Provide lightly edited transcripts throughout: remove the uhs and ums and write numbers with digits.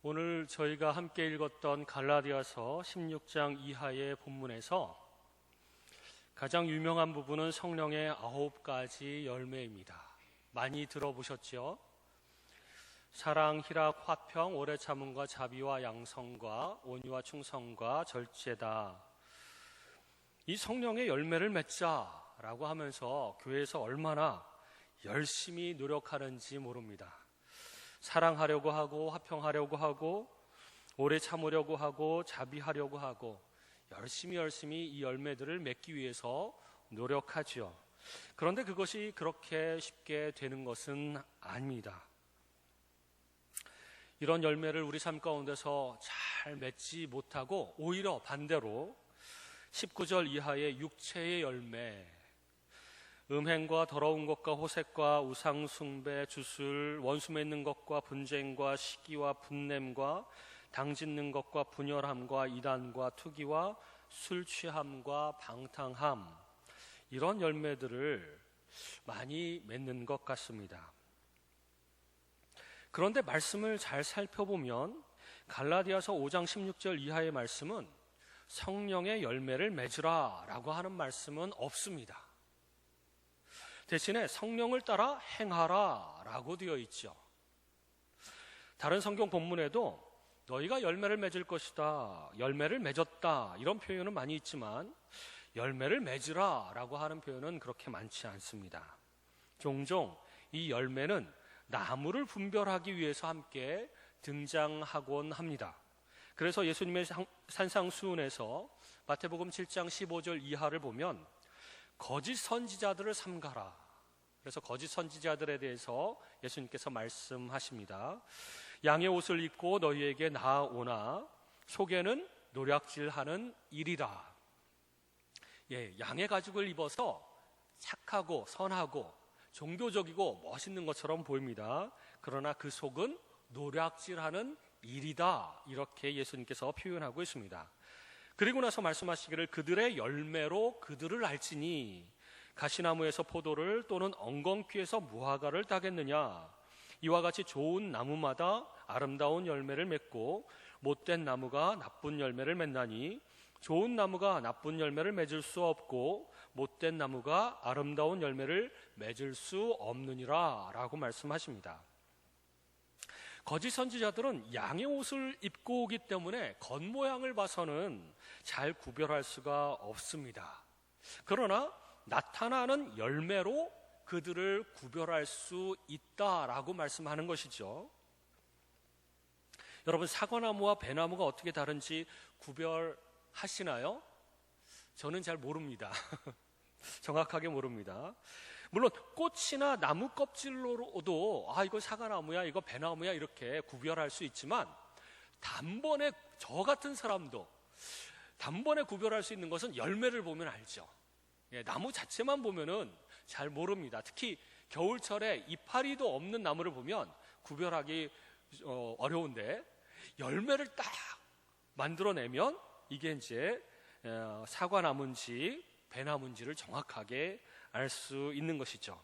오늘 저희가 함께 읽었던 갈라디아서 16장 이하의 본문에서 가장 유명한 부분은 성령의 9가지 열매입니다. 많이 들어보셨죠? 사랑, 희락, 화평, 오래 참음과 자비와 양성과 온유와 충성과 절제다. 이 성령의 열매를 맺자라고 하면서 교회에서 얼마나 열심히 노력하는지 모릅니다. 사랑하려고 하고 화평하려고 하고 오래 참으려고 하고 자비하려고 하고 열심히 이 열매들을 맺기 위해서 노력하죠. 그런데 그것이 그렇게 쉽게 되는 것은 아닙니다. 이런 열매를 우리 삶 가운데서 잘 맺지 못하고 오히려 반대로 19절 이하의 육체의 열매, 음행과 더러운 것과 호색과 우상숭배, 주술, 원수 맺는 것과 분쟁과 시기와 분냄과 당짓는 것과 분열함과 이단과 투기와 술 취함과 방탕함, 이런 열매들을 많이 맺는 것 같습니다. 그런데 말씀을 잘 살펴보면 갈라디아서 5장 16절 이하의 말씀은 성령의 열매를 맺으라 라고 하는 말씀은 없습니다. 대신에 성령을 따라 행하라 라고 되어 있죠. 다른 성경 본문에도 너희가 열매를 맺을 것이다, 열매를 맺었다, 이런 표현은 많이 있지만 열매를 맺으라 라고 하는 표현은 그렇게 많지 않습니다. 종종 이 열매는 나무를 분별하기 위해서 함께 등장하곤 합니다. 그래서 예수님의 산상수훈에서 마태복음 7장 15절 이하를 보면 거짓 선지자들을 삼가라. 그래서 거짓 선지자들에 대해서 예수님께서 말씀하십니다. 양의 옷을 입고 너희에게 나아오나 속에는 노략질하는 일이라. 양의 가죽을 입어서 착하고 선하고 종교적이고 멋있는 것처럼 보입니다. 그러나 그 속은 노략질하는 일이다. 이렇게 예수님께서 표현하고 있습니다. 그리고 나서 말씀하시기를 그들의 열매로 그들을 알지니 가시나무에서 포도를 또는 엉겅퀴에서 무화과를 따겠느냐. 이와 같이 좋은 나무마다 아름다운 열매를 맺고 못된 나무가 나쁜 열매를 맺나니 좋은 나무가 나쁜 열매를 맺을 수 없고 못된 나무가 아름다운 열매를 맺을 수 없느니라 라고 말씀하십니다. 거짓 선지자들은 양의 옷을 입고 오기 때문에 겉모양을 봐서는 잘 구별할 수가 없습니다. 그러나 나타나는 열매로 그들을 구별할 수 있다라고 말씀하는 것이죠. 여러분, 사과나무와 배나무가 어떻게 다른지 구별하시나요? 저는 잘 모릅니다. 정확하게 모릅니다. 물론 꽃이나 나무 껍질로도 이거 사과나무야, 이거 배나무야 이렇게 구별할 수 있지만 단번에 저 같은 사람도 단번에 구별할 수 있는 것은 열매를 보면 알죠. 나무 자체만 보면은 잘 모릅니다. 특히 겨울철에 이파리도 없는 나무를 보면 구별하기 어려운데 열매를 딱 만들어내면 이게 이제 사과나무인지 배나무인지를 정확하게 알 수 있는 것이죠.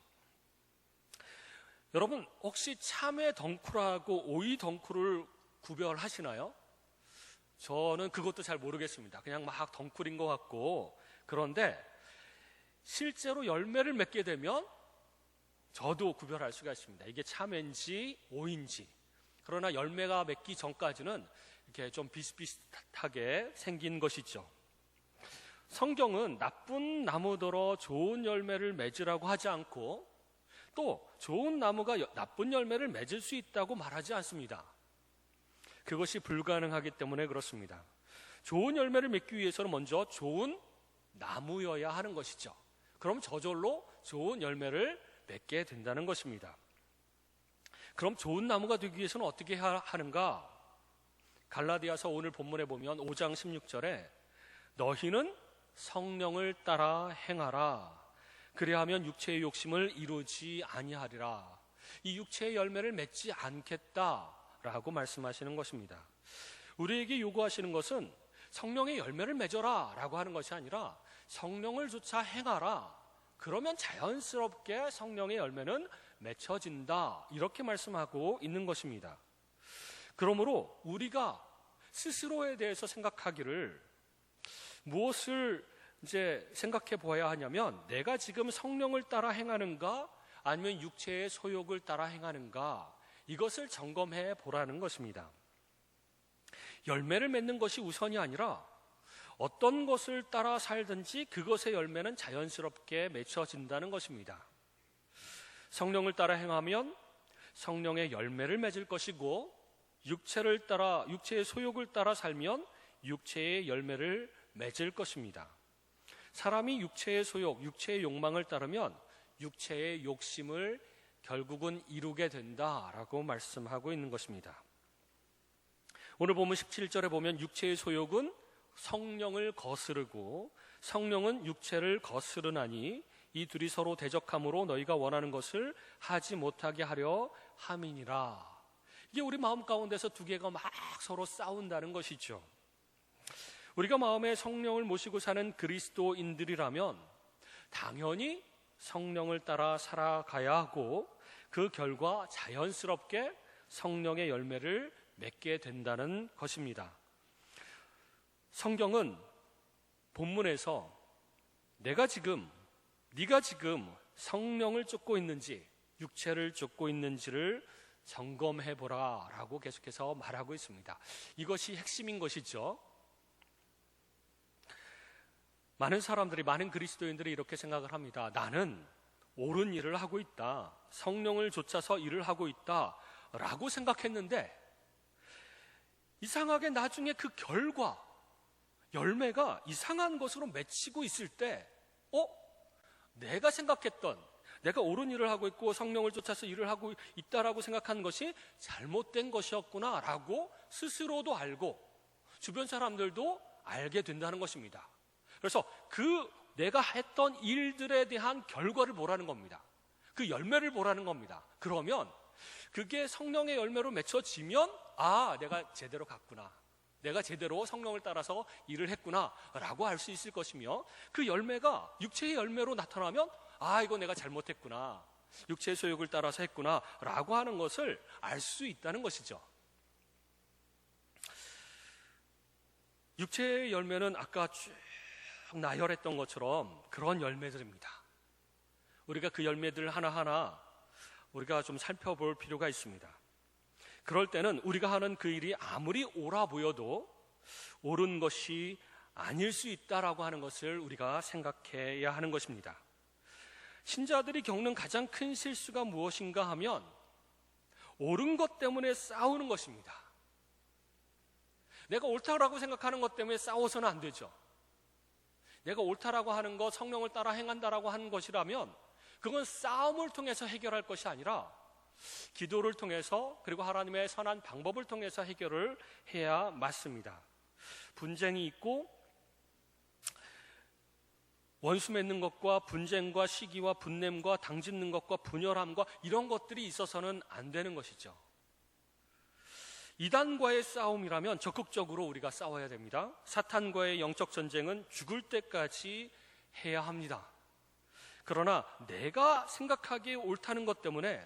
여러분, 혹시 참외 덩쿨하고 오이 덩쿨을 구별하시나요? 저는 그것도 잘 모르겠습니다. 그냥 막 덩쿨인 것 같고, 그런데 실제로 열매를 맺게 되면 저도 구별할 수가 있습니다. 이게 참외인지 오이인지. 그러나 열매가 맺기 전까지는 이렇게 좀 비슷비슷하게 생긴 것이죠. 성경은 나쁜 나무더러 좋은 열매를 맺으라고 하지 않고 또 좋은 나무가 나쁜 열매를 맺을 수 있다고 말하지 않습니다. 그것이 불가능하기 때문에 그렇습니다. 좋은 열매를 맺기 위해서는 먼저 좋은 나무여야 하는 것이죠. 그럼 저절로 좋은 열매를 맺게 된다는 것입니다. 그럼 좋은 나무가 되기 위해서는 어떻게 하는가? 갈라디아서 오늘 본문에 보면 5장 16절에 너희는 성령을 따라 행하라. 그리하면 육체의 욕심을 이루지 아니하리라. 이 육체의 열매를 맺지 않겠다라고 말씀하시는 것입니다. 우리에게 요구하시는 것은 성령의 열매를 맺어라 라고 하는 것이 아니라 성령을 조차 행하라. 그러면 자연스럽게 성령의 열매는 맺혀진다. 이렇게 말씀하고 있는 것입니다. 그러므로 우리가 스스로에 대해서 생각하기를 무엇을 이제 생각해 보아야 하냐면 내가 지금 성령을 따라 행하는가 아니면 육체의 소욕을 따라 행하는가 이것을 점검해 보라는 것입니다. 열매를 맺는 것이 우선이 아니라 어떤 것을 따라 살든지 그것의 열매는 자연스럽게 맺혀진다는 것입니다. 성령을 따라 행하면 성령의 열매를 맺을 것이고 육체의 소욕을 따라 살면 육체의 열매를 맺을 것입니다. 사람이 육체의 소욕, 육체의 욕망을 따르면 육체의 욕심을 결국은 이루게 된다라고 말씀하고 있는 것입니다. 오늘 보면 17절에 보면 육체의 소욕은 성령을 거스르고 성령은 육체를 거스르나니 이 둘이 서로 대적함으로 너희가 원하는 것을 하지 못하게 하려 함이니라. 이게 우리 마음 가운데서 두 개가 막 서로 싸운다는 것이죠. 우리가 마음에 성령을 모시고 사는 그리스도인들이라면 당연히 성령을 따라 살아가야 하고 그 결과 자연스럽게 성령의 열매를 맺게 된다는 것입니다. 성경은 본문에서 네가 지금 성령을 쫓고 있는지 육체를 쫓고 있는지를 점검해 보라 라고 계속해서 말하고 있습니다. 이것이 핵심인 것이죠. 많은 그리스도인들이 이렇게 생각을 합니다. 나는 옳은 일을 하고 있다. 성령을 쫓아서 일을 하고 있다 라고 생각했는데 이상하게 나중에 그 결과 열매가 이상한 것으로 맺히고 있을 때 내가 생각했던 내가 옳은 일을 하고 있고 성령을 쫓아서 일을 하고 있다라고 생각한 것이 잘못된 것이었구나 라고 스스로도 알고 주변 사람들도 알게 된다는 것입니다. 그래서 그 내가 했던 일들에 대한 결과를 보라는 겁니다. 그 열매를 보라는 겁니다. 그러면 그게 성령의 열매로 맺혀지면 내가 제대로 갔구나. 내가 제대로 성령을 따라서 일을 했구나 라고 알 수 있을 것이며 그 열매가 육체의 열매로 나타나면 이거 내가 잘못했구나. 육체의 소욕을 따라서 했구나 라고 하는 것을 알 수 있다는 것이죠. 육체의 열매는 아까 쭉 나열했던 것처럼 그런 열매들입니다. 우리가 그 열매들 하나하나 우리가 좀 살펴볼 필요가 있습니다. 그럴 때는 우리가 하는 그 일이 아무리 옳아 보여도 옳은 것이 아닐 수 있다라고 하는 것을 우리가 생각해야 하는 것입니다. 신자들이 겪는 가장 큰 실수가 무엇인가 하면 옳은 것 때문에 싸우는 것입니다. 내가 옳다라고 생각하는 것 때문에 싸워서는 안 되죠. 내가 옳다라고 하는 것, 성령을 따라 행한다라고 하는 것이라면 그건 싸움을 통해서 해결할 것이 아니라 기도를 통해서 그리고 하나님의 선한 방법을 통해서 해결을 해야 맞습니다. 분쟁이 있고 원수 맺는 것과 분쟁과 시기와 분냄과 당짓는 것과 분열함과 이런 것들이 있어서는 안 되는 것이죠. 이단과의 싸움이라면 적극적으로 우리가 싸워야 됩니다. 사탄과의 영적 전쟁은 죽을 때까지 해야 합니다. 그러나 내가 생각하기에 옳다는 것 때문에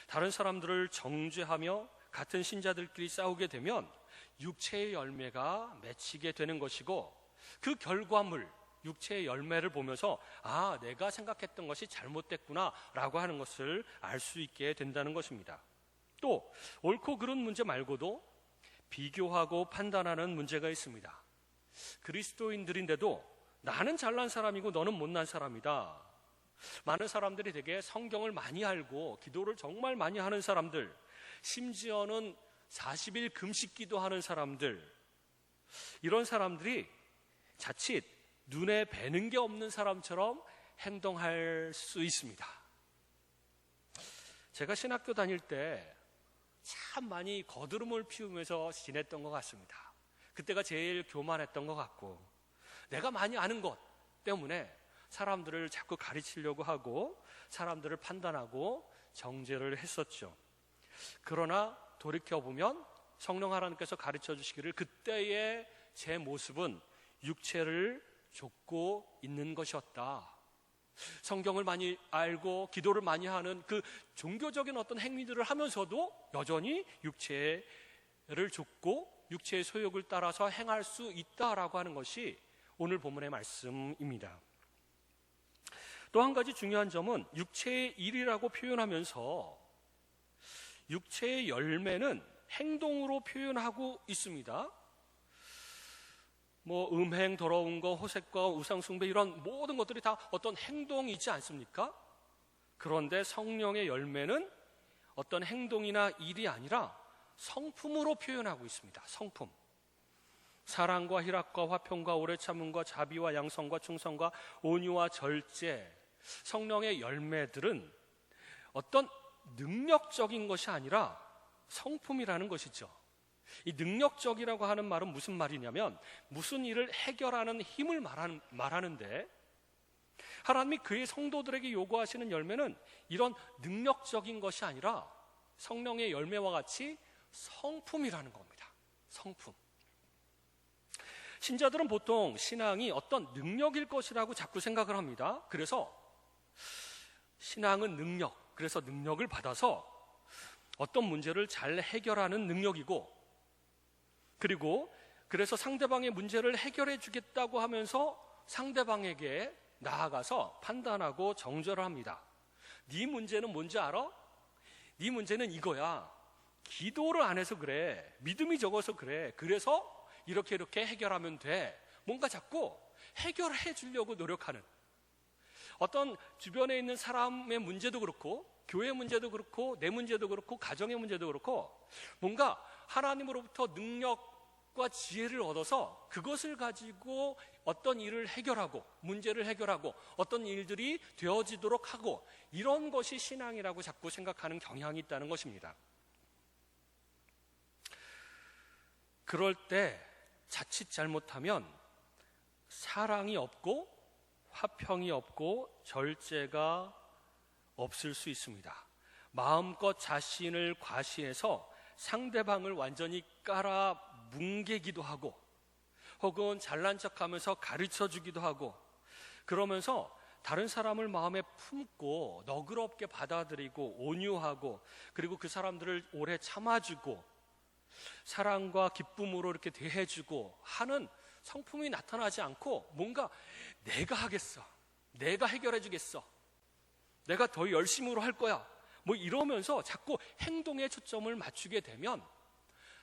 다른 사람들을 정죄하며 같은 신자들끼리 싸우게 되면 육체의 열매가 맺히게 되는 것이고 그 결과물, 육체의 열매를 보면서 내가 생각했던 것이 잘못됐구나 라고 하는 것을 알 수 있게 된다는 것입니다. 또 옳고 그른 문제 말고도 비교하고 판단하는 문제가 있습니다. 그리스도인들인데도 나는 잘난 사람이고 너는 못난 사람이다. 많은 사람들이 되게 성경을 많이 알고 기도를 정말 많이 하는 사람들, 심지어는 40일 금식 기도하는 사람들, 이런 사람들이 자칫 눈에 뵈는 게 없는 사람처럼 행동할 수 있습니다. 제가 신학교 다닐 때 참 많이 거드름을 피우면서 지냈던 것 같습니다. 그때가 제일 교만했던 것 같고 내가 많이 아는 것 때문에 사람들을 자꾸 가르치려고 하고 사람들을 판단하고 정죄를 했었죠. 그러나 돌이켜보면 성령 하나님께서 가르쳐 주시기를 그때의 제 모습은 육체를 좇고 있는 것이었다. 성경을 많이 알고 기도를 많이 하는 그 종교적인 어떤 행위들을 하면서도 여전히 육체의 줬고 육체의 소욕을 따라서 행할 수 있다라고 하는 것이 오늘 본문의 말씀입니다. 또 한 가지 중요한 점은 육체의 일이라고 표현하면서 육체의 열매는 행동으로 표현하고 있습니다. 음행, 더러운 거, 호색과 우상숭배 이런 모든 것들이 다 어떤 행동이지 않습니까? 그런데 성령의 열매는 어떤 행동이나 일이 아니라 성품으로 표현하고 있습니다. 성품. 사랑과 희락과 화평과 오래 참음과 자비와 양성과 충성과 온유와 절제. 성령의 열매들은 어떤 능력적인 것이 아니라 성품이라는 것이죠. 이 능력적이라고 하는 말은 무슨 말이냐면 무슨 일을 해결하는 힘을 말하는데, 하나님이 그의 성도들에게 요구하시는 열매는 이런 능력적인 것이 아니라 성령의 열매와 같이 성품이라는 겁니다. 성품. 신자들은 보통 신앙이 어떤 능력일 것이라고 자꾸 생각을 합니다. 그래서 신앙은 능력, 그래서 능력을 받아서 어떤 문제를 잘 해결하는 능력이고, 그리고 그래서 상대방의 문제를 해결해 주겠다고 하면서 상대방에게 나아가서 판단하고 정죄를 합니다. 네 문제는 뭔지 알아? 네 문제는 이거야. 기도를 안 해서 그래. 믿음이 적어서 그래. 그래서 이렇게 해결하면 돼. 뭔가 자꾸 해결해 주려고 노력하는, 어떤 주변에 있는 사람의 문제도 그렇고 교회 문제도 그렇고 내 문제도 그렇고 가정의 문제도 그렇고 뭔가 하나님으로부터 능력과 지혜를 얻어서 그것을 가지고 어떤 일을 해결하고 문제를 해결하고 어떤 일들이 되어지도록 하고, 이런 것이 신앙이라고 자꾸 생각하는 경향이 있다는 것입니다. 그럴 때 자칫 잘못하면 사랑이 없고 화평이 없고 절제가 없을 수 있습니다. 마음껏 자신을 과시해서 상대방을 완전히 깔아 뭉개기도 하고, 혹은 잘난 척하면서 가르쳐주기도 하고, 그러면서 다른 사람을 마음에 품고 너그럽게 받아들이고 온유하고, 그리고 그 사람들을 오래 참아주고 사랑과 기쁨으로 이렇게 대해주고 하는 성품이 나타나지 않고, 뭔가 내가 하겠어, 내가 해결해 주겠어, 내가 더 열심으로 할 거야, 이러면서 자꾸 행동에 초점을 맞추게 되면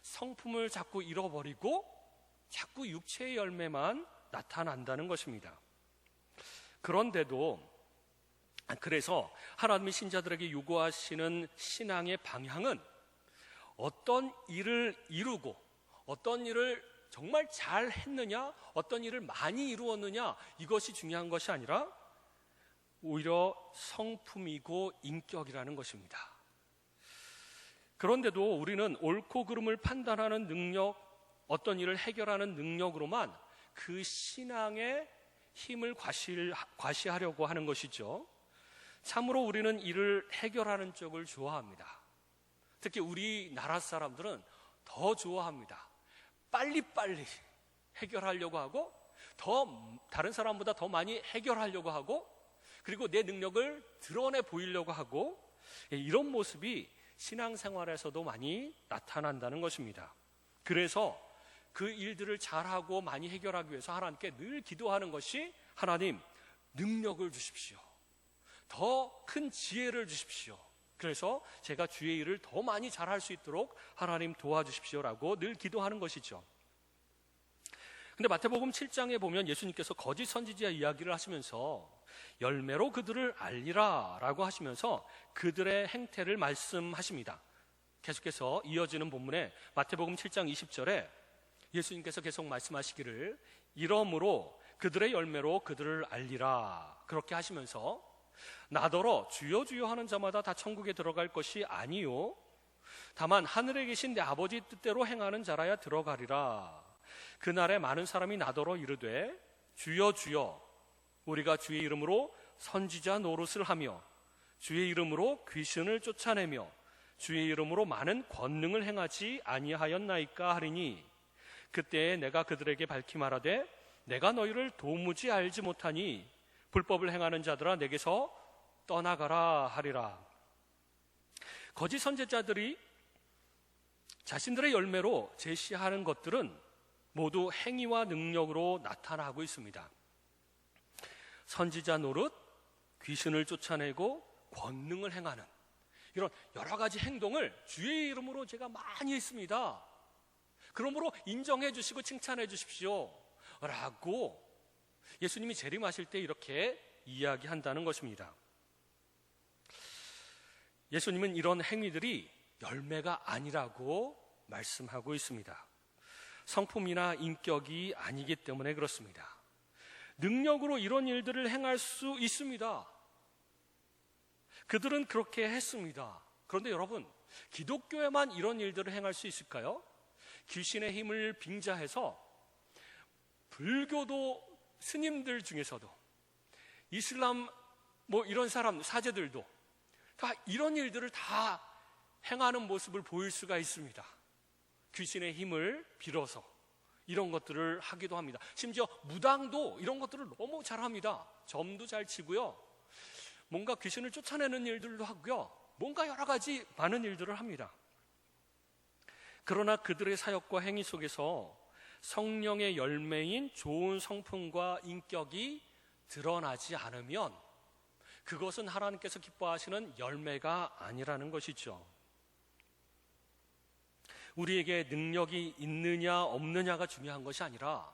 성품을 자꾸 잃어버리고 자꾸 육체의 열매만 나타난다는 것입니다. 그래서 하나님이 신자들에게 요구하시는 신앙의 방향은 어떤 일을 이루고 어떤 일을 정말 잘 했느냐, 어떤 일을 많이 이루었느냐, 이것이 중요한 것이 아니라 오히려 성품이고 인격이라는 것입니다. 그런데도 우리는 옳고 그름을 판단하는 능력, 어떤 일을 해결하는 능력으로만 그 신앙의 힘을 과시하려고 하는 것이죠. 참으로 우리는 일을 해결하는 쪽을 좋아합니다. 특히 우리나라 사람들은 더 좋아합니다. 빨리빨리 해결하려고 하고, 다른 사람보다 더 많이 해결하려고 하고, 그리고 내 능력을 드러내 보이려고 하고, 이런 모습이 신앙생활에서도 많이 나타난다는 것입니다. 그래서 그 일들을 잘하고 많이 해결하기 위해서 하나님께 늘 기도하는 것이, 하나님 능력을 주십시오, 더 큰 지혜를 주십시오, 그래서 제가 주의 일을 더 많이 잘할 수 있도록 하나님 도와주십시오라고 늘 기도하는 것이죠. 근데 마태복음 7장에 보면 예수님께서 거짓 선지자 이야기를 하시면서 열매로 그들을 알리라 라고 하시면서 그들의 행태를 말씀하십니다. 계속해서 이어지는 본문에 마태복음 7장 20절에 예수님께서 계속 말씀하시기를, 이러므로 그들의 열매로 그들을 알리라, 그렇게 하시면서 나더러 주여 주여 하는 자마다 다 천국에 들어갈 것이 아니요 다만 하늘에 계신 내 아버지 뜻대로 행하는 자라야 들어가리라. 그날에 많은 사람이 나더러 이르되 주여 주여 우리가 주의 이름으로 선지자 노릇을 하며 주의 이름으로 귀신을 쫓아내며 주의 이름으로 많은 권능을 행하지 아니하였나이까 하리니, 그때에 내가 그들에게 밝히 말하되 내가 너희를 도무지 알지 못하니 불법을 행하는 자들아 내게서 떠나가라 하리라. 거짓 선지자들이 자신들의 열매로 제시하는 것들은 모두 행위와 능력으로 나타나고 있습니다. 선지자 노릇, 귀신을 쫓아내고 권능을 행하는 이런 여러 가지 행동을 주의 이름으로 제가 많이 했습니다. 그러므로 인정해 주시고 칭찬해 주십시오 라고 예수님이 재림하실 때 이렇게 이야기한다는 것입니다. 예수님은 이런 행위들이 열매가 아니라고 말씀하고 있습니다. 성품이나 인격이 아니기 때문에 그렇습니다. 능력으로 이런 일들을 행할 수 있습니다. 그들은 그렇게 했습니다. 그런데 여러분, 기독교에만 이런 일들을 행할 수 있을까요? 귀신의 힘을 빙자해서 불교도 스님들 중에서도 이슬람 이런 사람 사제들도 다 이런 일들을 다 행하는 모습을 보일 수가 있습니다. 귀신의 힘을 빌어서 이런 것들을 하기도 합니다. 심지어 무당도 이런 것들을 너무 잘합니다. 점도 잘 치고요, 뭔가 귀신을 쫓아내는 일들도 하고요, 뭔가 여러 가지 많은 일들을 합니다. 그러나 그들의 사역과 행위 속에서 성령의 열매인 좋은 성품과 인격이 드러나지 않으면 그것은 하나님께서 기뻐하시는 열매가 아니라는 것이죠. 우리에게 능력이 있느냐 없느냐가 중요한 것이 아니라,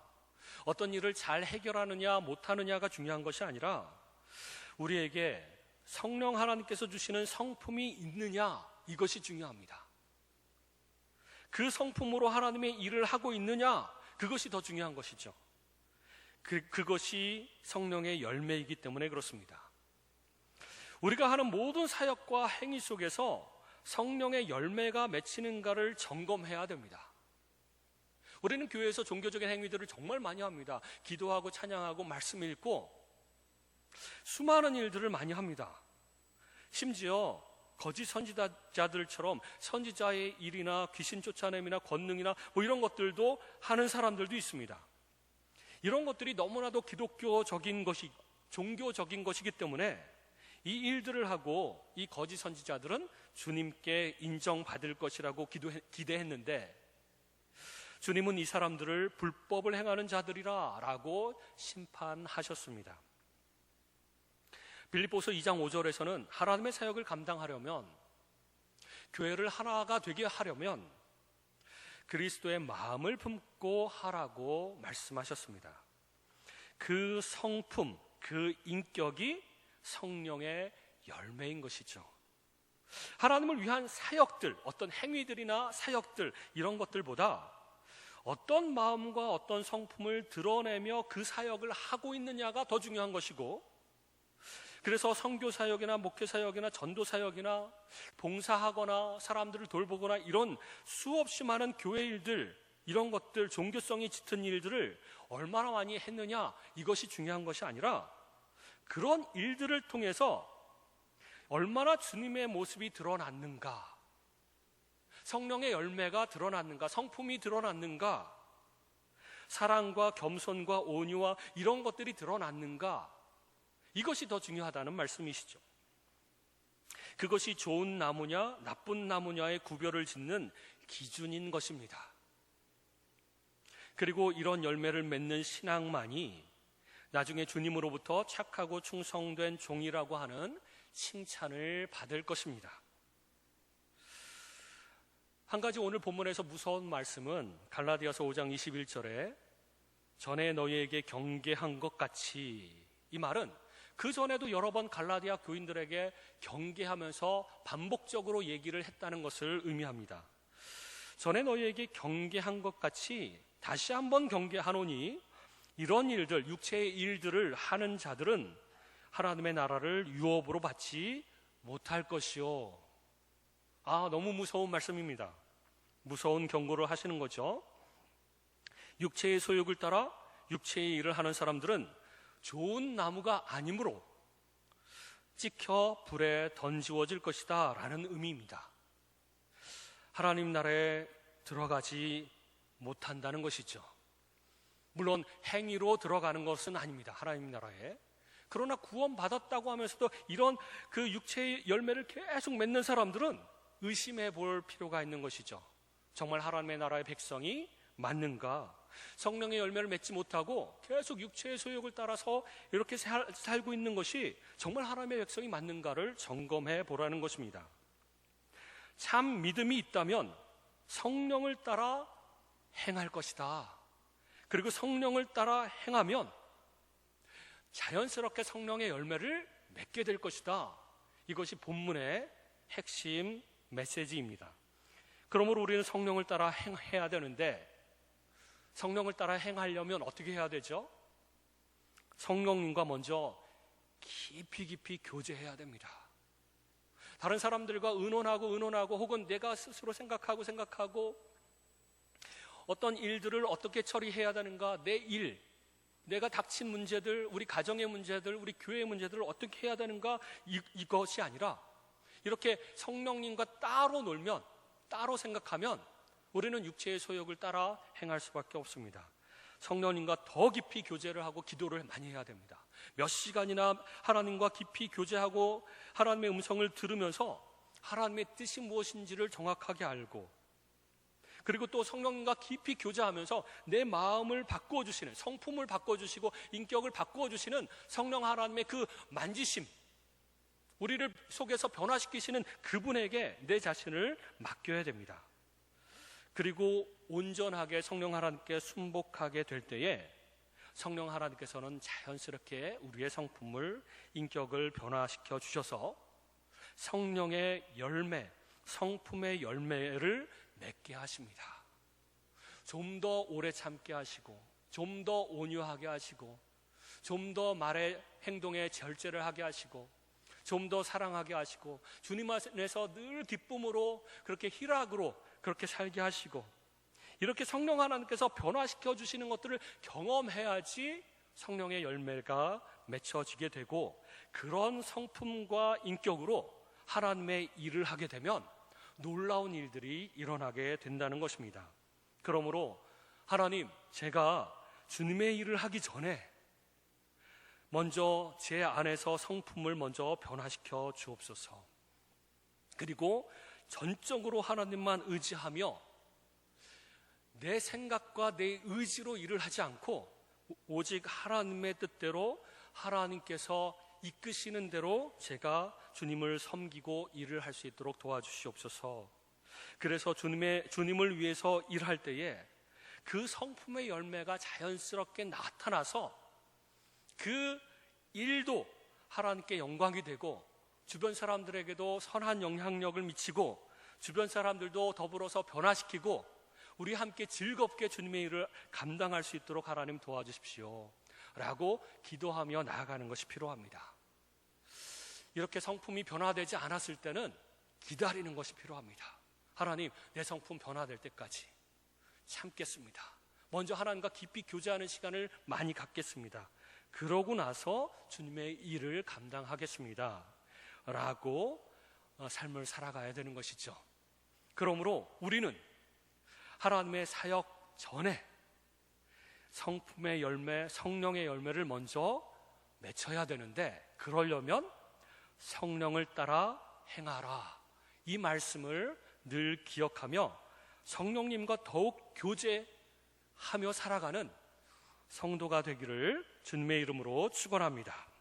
어떤 일을 잘 해결하느냐 못하느냐가 중요한 것이 아니라, 우리에게 성령 하나님께서 주시는 성품이 있느냐, 이것이 중요합니다. 그 성품으로 하나님의 일을 하고 있느냐, 그것이 더 중요한 것이죠. 그것이 성령의 열매이기 때문에 그렇습니다. 우리가 하는 모든 사역과 행위 속에서 성령의 열매가 맺히는가를 점검해야 됩니다. 우리는 교회에서 종교적인 행위들을 정말 많이 합니다. 기도하고 찬양하고 말씀 읽고 수많은 일들을 많이 합니다. 심지어 거짓 선지자들처럼 선지자의 일이나 귀신 쫓아냄이나 권능이나 이런 것들도 하는 사람들도 있습니다. 이런 것들이 너무나도 기독교적인 것이, 종교적인 것이기 때문에 이 일들을 하고 이 거짓 선지자들은 주님께 인정받을 것이라고 기대했는데, 주님은 이 사람들을 불법을 행하는 자들이라 라고 심판하셨습니다. 빌립보서 2장 5절에서는 하나님의 사역을 감당하려면, 교회를 하나가 되게 하려면 그리스도의 마음을 품고 하라고 말씀하셨습니다. 그 성품, 그 인격이 성령의 열매인 것이죠. 하나님을 위한 사역들, 어떤 행위들이나 사역들, 이런 것들보다 어떤 마음과 어떤 성품을 드러내며 그 사역을 하고 있느냐가 더 중요한 것이고, 그래서 선교사역이나 목회사역이나 전도사역이나 봉사하거나 사람들을 돌보거나 이런 수없이 많은 교회 일들, 이런 것들, 종교성이 짙은 일들을 얼마나 많이 했느냐, 이것이 중요한 것이 아니라 그런 일들을 통해서 얼마나 주님의 모습이 드러났는가, 성령의 열매가 드러났는가, 성품이 드러났는가, 사랑과 겸손과 온유와 이런 것들이 드러났는가, 이것이 더 중요하다는 말씀이시죠. 그것이 좋은 나무냐 나쁜 나무냐의 구별을 짓는 기준인 것입니다. 그리고 이런 열매를 맺는 신앙만이 나중에 주님으로부터 착하고 충성된 종이라고 하는 칭찬을 받을 것입니다. 한 가지 오늘 본문에서 무서운 말씀은 갈라디아서 5장 21절에 전에 너희에게 경계한 것 같이, 이 말은 그 전에도 여러 번 갈라디아 교인들에게 경계하면서 반복적으로 얘기를 했다는 것을 의미합니다. 전에 너희에게 경계한 것 같이 다시 한번 경계하노니 이런 일들, 육체의 일들을 하는 자들은 하나님의 나라를 유업으로 받지 못할 것이요. 너무 무서운 말씀입니다. 무서운 경고를 하시는 거죠. 육체의 소욕을 따라 육체의 일을 하는 사람들은 좋은 나무가 아니므로 찍혀 불에 던지워질 것이다 라는 의미입니다. 하나님 나라에 들어가지 못한다는 것이죠. 물론 행위로 들어가는 것은 아닙니다, 하나님 나라에. 그러나 구원받았다고 하면서도 이런 그 육체의 열매를 계속 맺는 사람들은 의심해 볼 필요가 있는 것이죠. 정말 하나님의 나라의 백성이 맞는가? 성령의 열매를 맺지 못하고 계속 육체의 소욕을 따라서 이렇게 살고 있는 것이 정말 하나님의 백성이 맞는가를 점검해 보라는 것입니다. 참 믿음이 있다면 성령을 따라 행할 것이다. 그리고 성령을 따라 행하면 자연스럽게 성령의 열매를 맺게 될 것이다. 이것이 본문의 핵심 메시지입니다. 그러므로 우리는 성령을 따라 행해야 되는데, 성령을 따라 행하려면 어떻게 해야 되죠? 성령님과 먼저 깊이 교제해야 됩니다. 다른 사람들과 의논하고 혹은 내가 스스로 생각하고 어떤 일들을 어떻게 처리해야 되는가, 내 일, 내가 닥친 문제들, 우리 가정의 문제들, 우리 교회의 문제들을 어떻게 해야 되는가, 이것이 아니라 이렇게 성령님과 따로 놀면, 따로 생각하면 우리는 육체의 소욕을 따라 행할 수밖에 없습니다. 성령님과 더 깊이 교제를 하고 기도를 많이 해야 됩니다. 몇 시간이나 하나님과 깊이 교제하고 하나님의 음성을 들으면서 하나님의 뜻이 무엇인지를 정확하게 알고, 그리고 또 성령님과 깊이 교제하면서 내 마음을 바꾸어 주시는, 성품을 바꾸어 주시고 인격을 바꾸어 주시는 성령 하나님의 그 만지심, 우리를 속에서 변화시키시는 그분에게 내 자신을 맡겨야 됩니다. 그리고 온전하게 성령 하나님께 순복하게 될 때에 성령 하나님께서는 자연스럽게 우리의 성품을, 인격을 변화시켜 주셔서 성령의 열매, 성품의 열매를 맺게 하십니다. 좀 더 오래 참게 하시고, 좀 더 온유하게 하시고, 좀 더 말에 행동에 절제를 하게 하시고, 좀 더 사랑하게 하시고, 주님 안에서 늘 기쁨으로, 그렇게 희락으로 그렇게 살게 하시고, 이렇게 성령 하나님께서 변화시켜 주시는 것들을 경험해야지 성령의 열매가 맺혀지게 되고, 그런 성품과 인격으로 하나님의 일을 하게 되면 놀라운 일들이 일어나게 된다는 것입니다. 그러므로 하나님, 제가 주님의 일을 하기 전에 먼저 제 안에서 성품을 먼저 변화시켜 주옵소서. 그리고 전적으로 하나님만 의지하며 내 생각과 내 의지로 일을 하지 않고 오직 하나님의 뜻대로, 하나님께서 이끄시는 대로 제가 주님을 섬기고 일을 할 수 있도록 도와주시옵소서. 그래서 주님을 위해서 일할 때에 그 성품의 열매가 자연스럽게 나타나서 그 일도 하나님께 영광이 되고, 주변 사람들에게도 선한 영향력을 미치고, 주변 사람들도 더불어서 변화시키고, 우리 함께 즐겁게 주님의 일을 감당할 수 있도록 하나님 도와주십시오 라고 기도하며 나아가는 것이 필요합니다. 이렇게 성품이 변화되지 않았을 때는 기다리는 것이 필요합니다. 하나님, 내 성품 변화될 때까지 참겠습니다. 먼저 하나님과 깊이 교제하는 시간을 많이 갖겠습니다. 그러고 나서 주님의 일을 감당하겠습니다 라고 삶을 살아가야 되는 것이죠. 그러므로 우리는 하나님의 사역 전에 성품의 열매, 성령의 열매를 먼저 맺혀야 되는데, 그러려면 성령을 따라 행하라, 이 말씀을 늘 기억하며 성령님과 더욱 교제하며 살아가는 성도가 되기를 주님의 이름으로 축원합니다.